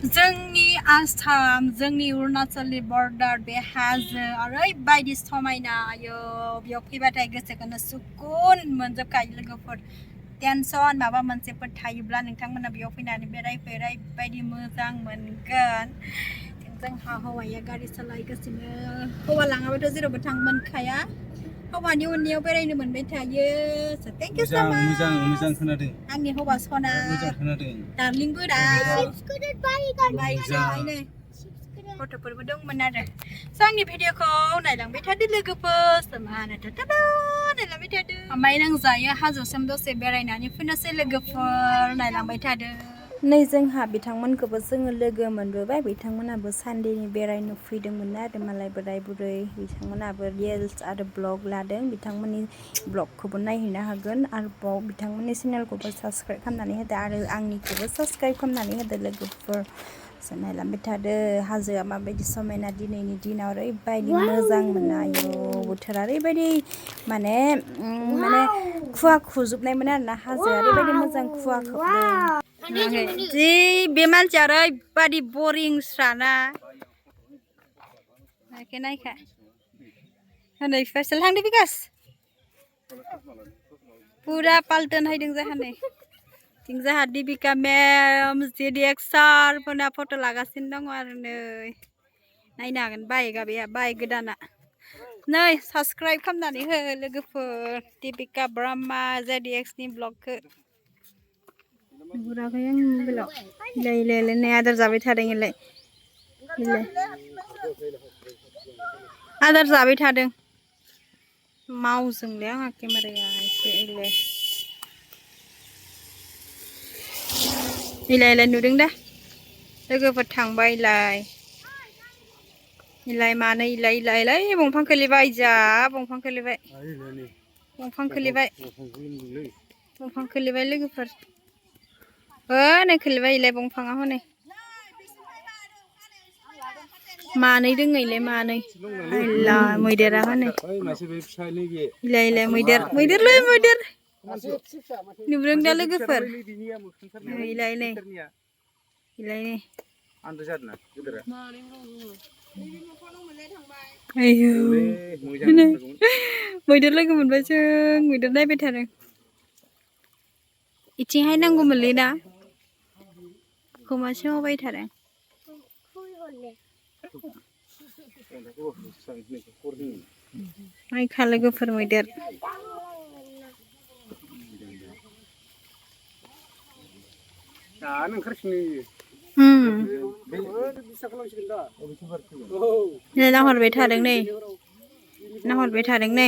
जोंनि आसाम जोंनि अरुणाचलनि बर्डार बे हाजो ओरैबायदि समायना आयो बेयाव फैबाथाय गोसोखौनो सुकुन मोनजोबखायो लोगोफोर टेनसन माबा मोनसेफोर थायोब्ला नोंथांमोना बेयाव फैनानै ओरैबायदि मोजां मोनगोन जोंहा हौवाया गारि सालायगासिनो हौवा लाङाबाथ' जेरावबो थांनो मोनखाया हौवानि उननियाव बेरायनो मोनबाय थायो थेंक इउ सो माच मोजां खोनादों आंनि हौवा सना मोजां खोनादों डार्लिंफोरा फट'फोरबो दंमोन आरो आंनि भिडिअखौ नायलांबाय थादो लोगोफोर नायलांबाय थादो ओमफ्राय नों जायो हाजोसिम दसे बेरायनानै फैनोसै लोगोफोर नायलांबाय थादो नै जोंहा बिथांमोनखौबो जोङो लोगो मोनबोबाय बिथांमोनाबो सानडेनि बेरायनो फैदोंमोन आरो मालाय बोराय बुरै बिथांमोनाबो रिल्स आरो ब्लग लादों बिथांमोननि ब्लगखौबो नायहैनो हागोन आरोबाव बिथांमोननि चेनेलखौबो साबस्क्राइब खालामनानै होदो आरो आंनिखौबो साबस्क्राइब खालामनानै होदो लोगोफोर नायलांबाय थादो हाजोआ माबायदि समायना दिनैनि दिनाव ओरैबायदि मोजां मोनो आयौ बोथोरा ओरैबायदि माने खुवा खुजोबनायमोन आरोना हाजोआ ओरैबायदि मोजां खुवा खोबदों जि बे मानसिया ओरैबायदि बरिं स्राना नायखा हनै स्पेशल थांदो बिकास पुरा पाल्टन हायदों जाहानै थिं जाहा दीपिका मेम जेडिएक्स सारफोरना फट' लागासिनो दङ आरो नै नायनो हागोन बाइक गोदाना नै साबस्क्राइब खालामनानै हो लोगोफोर दीपिका ब्रह्मा जेडिएक्सनि ब्लगखौ नुराखै आं मबाइलाव इलाय नै आदार जाबाय थादों इलाय आदार जाबाय थादों मावजोंलै आंहा केमेराया एसे इलाय नुदों दा लोगोफोर थांबाय इलाय मानै इलाय बंफां खोलिबाय जा बंफां खोलिबाय लोगोफोर नै खोलिबाय इलाय बंफाङा हनै मानै दोङो इलाय मानै मैदेरा हनै इलाय मैदेर नुदों दा लोगोफोर इलाय नै आयौ मैदेर लोगो मोनबाय जों मैदेर नायबाय थादों इथिंहाय नांगौमोनलै ना खोमासो मावबाय थादों नायखा लोगोफोर मैदेर नाहरबाय थादों नै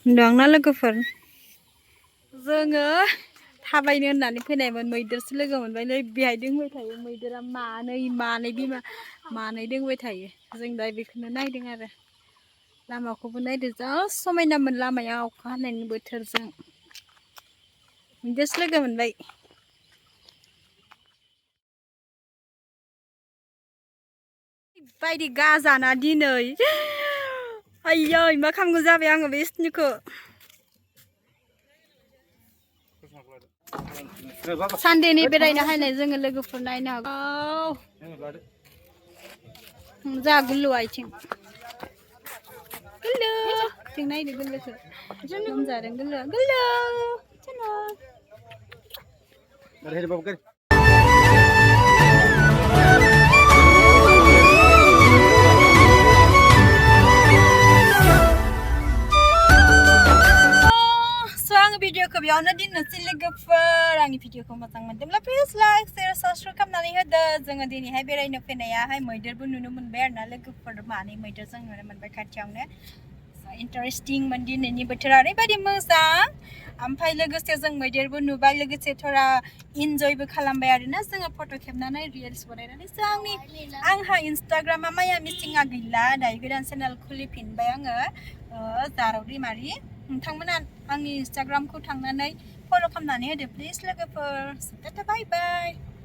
नुदोंना लोगोफोर जोङो थाबायनो होननानै फैनायमोन मैदेरसो लोगो मोनबाय नै बेहाय दोंबाय थायो मैदेरा मानै बिमा मानै दोंबाय थायो जों दा बेखौनो नायदों आरो लामाखौबो नायदो जा समायनामोन लामाया अखा हानायनि बोथोरजों मैदेरसो लोगो मोनबाय बायदि गाजाना दिनै आयै मा खालामगौ जाबाय आङो बे स्निखौ सानडेनि बेरायनो हायनाय जोङो लोगोफोर नायनो हागौ जा गिलु आइथिं गिलु जों नायनो गिलुखौ लोमजादों गिलु भिडिअखौ बेयावनो दोननोसै लोगोफोर आंनि भिडिअखौ मोजां मोनदोंब्ला प्लिज लाइक शेयार साबस्क्राइब खालामनानै होदो जोङो दिनैहाय बेरायनो फैनायाहाय मैदेरबो नुनो मोनबाय आरोना लोगोफोर मानै मैदेर जों नुनो मोनबाय खाथियावनो इन्टारेस्टिंमोन दिनैनि बोथोरा ओरैबायदि मोजां ओमफ्राय लोगोसे जों मैदेरबो नुबाय लोगोसे थोरा इन्जयबो खालामबाय आरोना जोङो फट' खेबनानै रिल्स बानायनानै आंहा इन्स्टाग्रामा माया मिसिङा गैला दायो गोदान चेनेल खुलिफिनबाय आङो जारौ दैमारि नोंथांमोना आंनि इन्स्टाग्रामखौ थांनानै फल' खालामनानै होदो प्लिज लोगोफोर बाय बाय